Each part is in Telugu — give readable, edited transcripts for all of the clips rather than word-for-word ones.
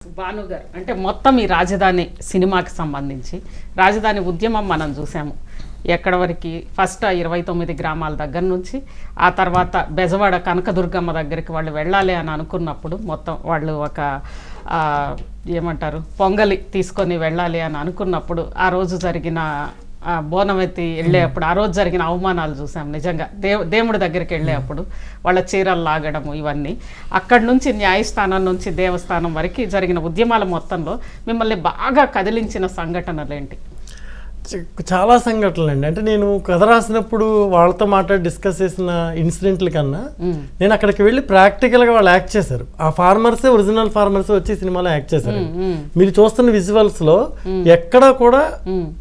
భాను గారు అంటే మొత్తం ఈ రాజధాని సినిమాకి సంబంధించి రాజధాని ఉద్యమం మనం చూసాము. ఎక్కడ వరకు ఫస్ట్ 29 గ్రామాల దగ్గర నుంచి ఆ తర్వాత బెజవాడ కనకదుర్గమ్మ దగ్గరికి వాళ్ళు వెళ్ళాలి అని అనుకున్నప్పుడు మొత్తం వాళ్ళు ఒక ఏమంటారు పొంగలి తీసుకొని వెళ్ళాలి అని అనుకున్నప్పుడు ఆ రోజు జరిగిన బోనమెత్తి వెళ్ళేటప్పుడు ఆ రోజు జరిగిన అవమానాలు చూసాం. నిజంగా దేవుడి దగ్గరికి వెళ్ళేటప్పుడు వాళ్ళ చీరలు లాగడము ఇవన్నీ అక్కడి నుంచి న్యాయస్థానం నుంచి దేవస్థానం వరకు జరిగిన ఉద్యమాల మొత్తంలో మిమ్మల్ని బాగా కదిలించిన సంఘటనలు ఏంటి? చాలా సంఘటనలు అండి. అంటే నేను కథ రాసినప్పుడు వాళ్ళతో మాట్లాడి డిస్కస్ చేసిన ఇన్సిడెంట్ల కన్నా నేను అక్కడికి వెళ్ళి ప్రాక్టికల్గా వాళ్ళు యాక్ట్ చేశారు. ఆ ఫార్మర్సే ఒరిజినల్ ఫార్మర్సే వచ్చి సినిమాలో యాక్ట్ చేశారు. మీరు చూస్తున్న విజువల్స్ లో ఎక్కడా కూడా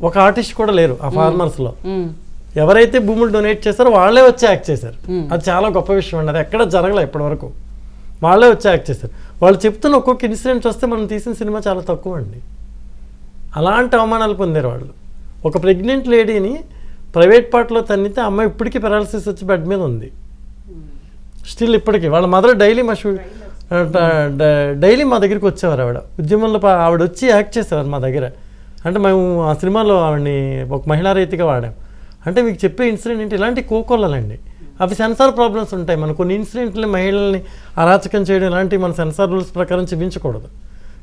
ఒక ఆర్టిస్ట్ కూడా లేరు. ఆ ఫార్మర్స్ లో ఎవరైతే భూములు డొనేట్ చేశారో వాళ్ళే వచ్చి యాక్ట్ చేశారు. అది చాలా గొప్ప విషయం అండి. అది ఎక్కడ జరగలే ఇప్పటి వరకు. వాళ్ళే వచ్చి యాక్ట్ చేశారు. వాళ్ళు చెప్తున్న ఒక్కొక్క ఇన్సిడెంట్ వస్తే మనం తీసిన సినిమా చాలా తక్కువ అండి. అలాంటి అవమానాలు పొందారు వాళ్ళు. ఒక ప్రెగ్నెంట్ లేడీని ప్రైవేట్ పార్ట్లో తన్నితే అమ్మాయి ఇప్పటికీ పెరాలసిస్ వచ్చి బెడ్ మీద ఉంది. స్టిల్ ఇప్పటికీ వాళ్ళ మదర్ డైలీ మా దగ్గరికి వచ్చేవారు. ఆవిడ ఉద్యమంలో ఆవిడ వచ్చి యాక్ట్ చేసేవారు మా దగ్గర. అంటే మేము ఆ సినిమాలో ఆవిడని ఒక మహిళా రైతుగా వాడాం. అంటే మీకు చెప్పే ఇన్సిడెంట్ ఏంటి, ఇలాంటి కోకొల్లలండి. అవి సెన్సార్ ప్రాబ్లమ్స్ ఉంటాయి. మన కొన్ని ఇన్సిడెంట్ని మహిళల్ని అరాచకం చేయడం ఇలాంటివి మన సెన్సార్ రూల్స్ ప్రకారం చూపించకూడదు.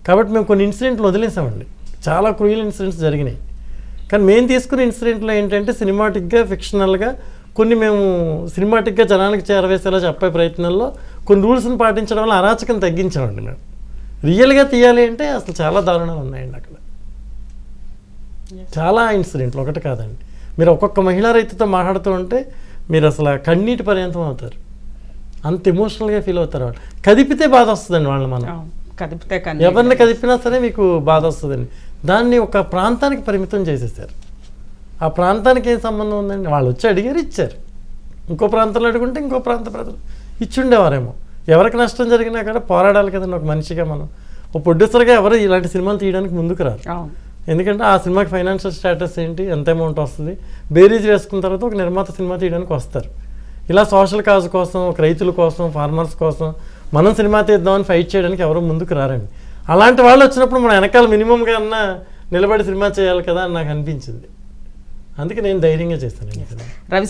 కాబట్టి మేము కొన్ని ఇన్సిడెంట్లు వదిలేసామండి. చాలా క్రూయల్ ఇన్సిడెంట్స్ జరిగినాయి. కానీ మేము తీసుకున్న ఇన్సిడెంట్లో ఏంటంటే సినిమాటిక్గా ఫిక్షనల్గా కొన్ని మేము సినిమాటిక్గా జనానికి చేరవేసేలా చెప్పే ప్రయత్నంలో కొన్ని రూల్స్ని పాటించడం వల్ల అరాచకం తగ్గించామండి. మేము రియల్గా తీయాలి అంటే అసలు చాలా దారుణాలు ఉన్నాయండి అక్కడ. చాలా ఇన్సిడెంట్లు ఒకటి కాదండి. మీరు ఒక్కొక్క మహిళా రైతుతో మాట్లాడుతూ ఉంటే మీరు అసలు కన్నీటి పర్యంతం అవుతారు. అంత ఎమోషనల్గా ఫీల్ అవుతారు. వాళ్ళు కదిపితే బాధ వస్తుందండి. వాళ్ళని మనం కదిపితే ఎవరిని కదిపినా సరే మీకు బాధ వస్తుందండి. దాన్ని ఒక ప్రాంతానికి పరిమితం చేసేసారు. ఆ ప్రాంతానికి ఏం సంబంధం ఉందండి? వాళ్ళు వచ్చి అడిగారు, ఇచ్చారు. ఇంకో ప్రాంతంలో అడుగుంటే ఇంకో ప్రాంత ప్రజలు ఇచ్చుండేవారేమో. ఎవరికి నష్టం జరిగినా కూడా పోరాడాలి కదండి ఒక మనిషిగా. మనం ఒక ప్రొడ్యూసర్గా ఎవరు ఇలాంటి సినిమాలు తీయడానికి ముందుకు రారు. ఎందుకంటే ఆ సినిమాకి ఫైనాన్షియల్ స్టేటస్ ఏంటి, ఎంత అమౌంట్ వస్తుంది, బేరీజ్ వేసుకున్న తర్వాత ఒక నిర్మాత సినిమా తీయడానికి వస్తారు. ఇలా సోషల్ కాజ్ కోసం, ఒక రైతుల కోసం, ఫార్మర్స్ కోసం మనం సినిమా తీద్దామని ఫైట్ చేయడానికి ఎవరు ముందుకు రారండి. అలాంటి వాళ్ళు వచ్చినప్పుడు మనం వెనకాల మినిమంగా అన్నా నిలబడి సినిమా చేయాలి కదా అని నాకు అనిపించింది. అందుకే నేను ధైర్యంగా చేస్తాను.